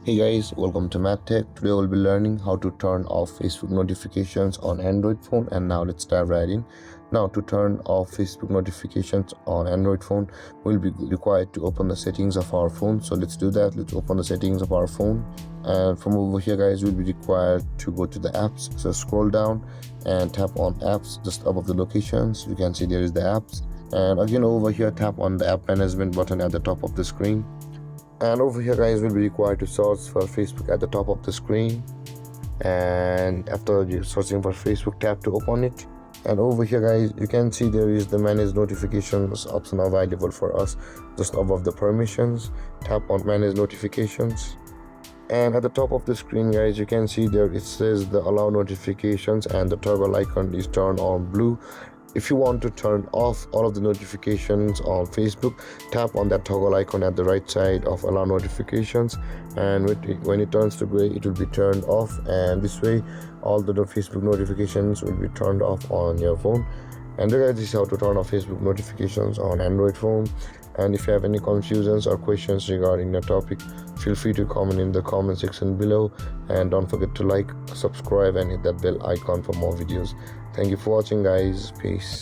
Hey guys, welcome to MathTech. Today we'll be learning how to turn off Facebook notifications on Android phone, and now let's dive right in. Now to turn off Facebook notifications on Android phone, we'll be required to open the settings of our phone. So let's do that. Let's open the settings of our phone, and from over here guys, we'll be required to go to the apps. So scroll down and tap on apps just above the locations. You can see there is the apps, and again over here tap on the app management button at the top of the screen. And over here guys, we'll be required to search for Facebook at the top of the screen, and after you searching for Facebook, tap to open it. And over here guys, you can see there is the manage notifications option available for us just above the permissions. Tap on manage notifications, and at the top of the screen guys, you can see there it says the allow notifications, and the toggle icon is turned on blue. If you want to turn off all of the notifications on Facebook, tap on that toggle icon at the right side of allow notifications, and when it turns to gray, it will be turned off, and this way all the Facebook notifications will be turned off on your phone. And guys, this is how to turn off Facebook notifications on Android phone. And if you have any confusions or questions regarding the topic, feel free to comment in the comment section below, and don't forget to like, subscribe, and hit that bell icon for more videos. Thank you for watching guys. Peace.